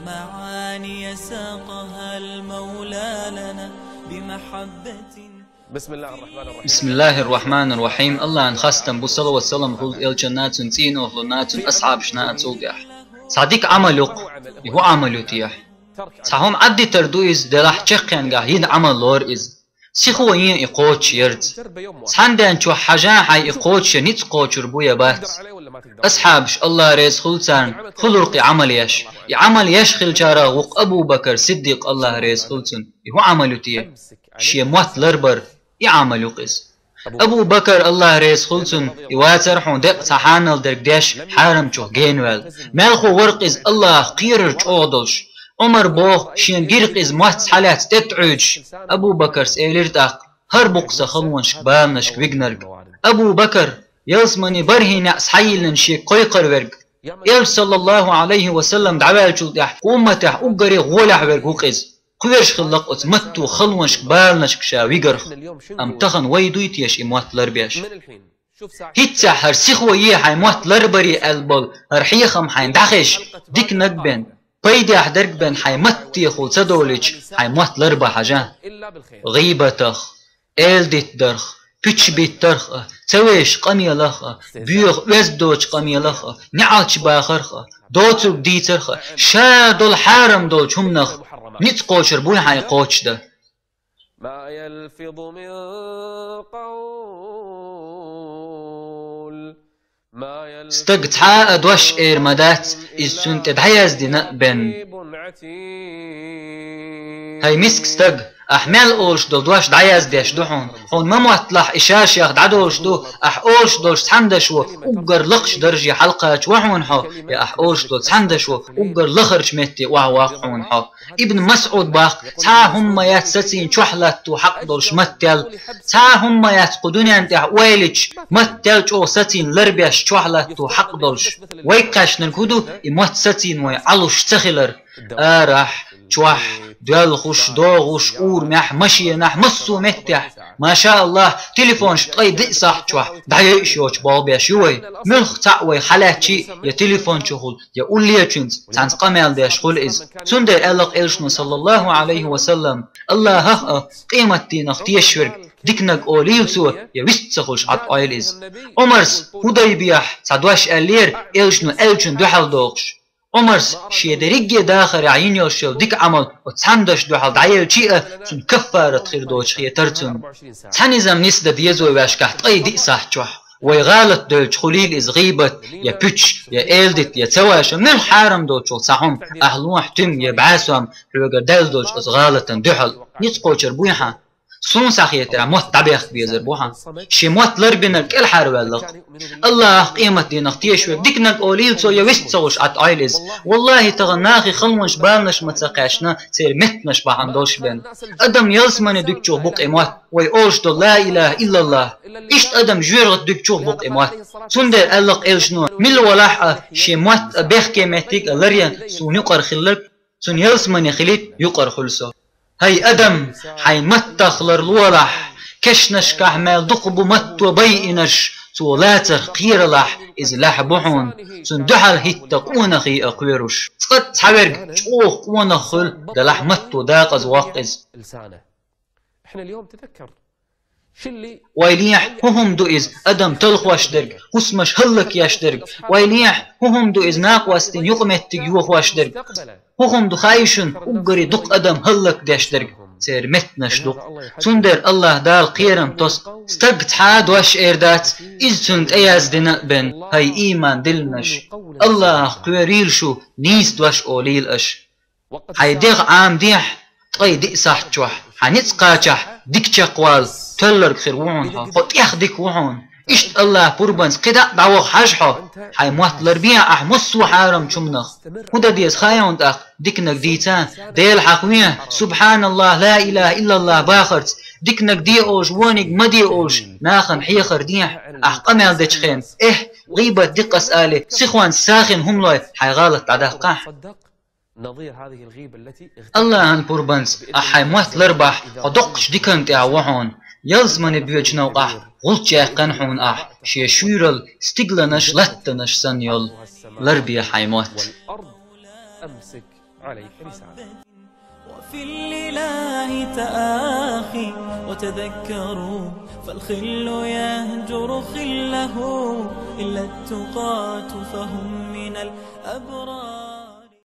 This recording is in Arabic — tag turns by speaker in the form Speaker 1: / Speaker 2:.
Speaker 1: معاني ساقها المولى لنا بمحبة.
Speaker 2: بسم الله الرحمن الرحيم.
Speaker 3: بسم الله الرحمن الرحيم. الله انخستم بصلى والسلام قل الجنات تين وهلنات أصحاب شناء صوقح صديق عملك هو عملو تيح صحهم عدي تردويز دلح تشقين قاهين عمل لور إز سيخو ين إقوتش يرد صحندان شو حاجان حي إقوتش نيت قوتش ربويا بات أصحابش الله ريز خلصان خلرقي عمل يش يعمل يش خلجارا وق أبو بكر صديق الله ريز خلصان هو عملو تيح شي موت لربر يعملو قز أبو بكر الله ريز خلصن يواترحون دق صحانل درقداش حارم شو جينوال مالخو ورقز الله قيرر چودلش عمر بوخ شين قيرقز موت حالات تتعوج أبو بكر سيلرتاق هر بقصة خلونش بالنش ويجنرق أبو بكر يلزمني برهي صحيلن شي قيقر ورق يل صلى الله عليه وسلم دعوال جلدح قومتح أقري غولح ورق وقز قويرش خلق اتمتو خلونش بالنش كشا ويقرخ ام تخن ويدويت يش اموات لربيش هيتسا هر سيخو يحي موات لربري البل هر حيخم حين دخش ديك نقبن بيدي احدرق بن حي متي خول سدولج حي موات لربا حاجة غيبتخ الدت درخ بيتش بيت درخ تسويش قميلخ بيوخ وزدوش قميلخ نعاتش باخرخ دوتو ديترخ شادو الحارم دول شمنخ نيت قوشر بوي حي قوش ده
Speaker 2: ما يلفظ من قول
Speaker 3: استقت حا ادوش اير مدات از سنت دحياز دي نقبن هاي مسك استق احمل اولش دول دوش دعياز ديش دوحون هون ما موطلح اشاش ياخد عدولش دو اح اولش دولش تحندشو اقر لقش درجي حلقة وحون حو يا اح اولش دول تحندشو اقر لخرش متي واقعون حو ابن مسعود باق تا هم يات ستين شحلت وحق دولش متل تا هم يات قدوني انت ويلج متل جو ستين لربيش شحلت وحق دولش ويقاش نركودو اموت ستين ويعلوش تخلر راح شوح ديال خوش دوغوش اور مح مشي نح مصو متح ما شاء الله تليفون شطي دي صح شوح دعيش يوش بابيا شوي ملخ تعوي حالاتي يا تليفون شغل يا قول لي تشنز تانس قمال دي شغل از سندر ألق إلشنو صلى الله عليه وسلم الله ها قيمة دي نختيشورك ديكنك أوليلسو يا ويست سخوش عط آيل از عمرس هداي بيح سادواش ألير إلشنو ألشن دوحل دوغش عمرس شيدريجي داخل عين يوشل ديك عمل وتساندش دوحل دعيل شيئة سن كفارة خير دوش خيه ترتون تحنيزم نسدة ديزو واشكحت اي دي صحجوح ويغالط دولش خليل از غيبت يا بيتش يا إلدت يا تواش من الحارم دوش صحهم أهلوح تم يبعاسهم حلوغر دال دوش از غالطا دوحل نتقوشر بويحا سون ساخيتر موت طبيخ بيزر بوحا شي موت لربنا كل حارب الله قيمة دي نختيش ديكنك أوليل سو يوست سوش عط عيلز والله تغناخي خلونش بالنش متساقاشنا سير متنش بحندوش بين أدم يلسمن ديكشو بوق إموات ويقولش دو لا إله إلا الله إشت أدم جويرغت ديكشو بوق إموات سندر ألق إلشنو مل ولاحة شي موت بيخ كيماتيك لريان سون يقر خلق سون يلسمن خليت يقر خلصو هاي أدم حي متخلر الولح كشنش كحمل دقبو مت وبيئنش سولاتر قيرلح إذ لاح بحون سندحل هيتقون خي أقويرش سقط حبرق شوخ ونخل دلح مت وداق أزواقز
Speaker 2: احنا اليوم تذكر
Speaker 3: ويليح هم دو إز أدم تلخوش درق قسمش هلك يشدرق ويليح هم دو إز ناقوستين يقمت يوخ واشدرق هم دو خايشن أقري دق أدم هلك داشدرق سير متنش دق سندر الله دال قيرم تسق استقت حاد واش إردات إز سند أياز دنا بن هاي إيمان دلنش الله قويريل شو نيست واش أوليل أش هاي ديغ عام ديح طي دي صح جوح حنتقاچح ديك چقوال تلر خير وعونها خط ياخدك وعون إشت الله بربنس قدا دعوق حاجحو حي موات لربيع أحمس وحارم شمنخ هدا ديز خايون تاق ديكنك ديتان ديل حقوية سبحان الله لا إله إلا الله باخرت ديكنك دي أوش وانك مدي أوش ناخن حيخر ديح أحقمل ديشخين غيبة ديق أسألي سيخوان ساخن هم لاي حي غالط عداقاح
Speaker 2: نظير هذه الغيبة التي
Speaker 3: الله أن بربنس أحي موات لربح ودقش ديكن تعوحون يلزمن بيوجنا وقح قلت يا قنحون شي شورل استقلنش لتنش سنيول لربي حي موات
Speaker 2: أمسك عليك رسالة.
Speaker 1: وفي الإله تآخي وتذكروا، فالخل يهجر خله إلا التقاة فهم من الأبرار.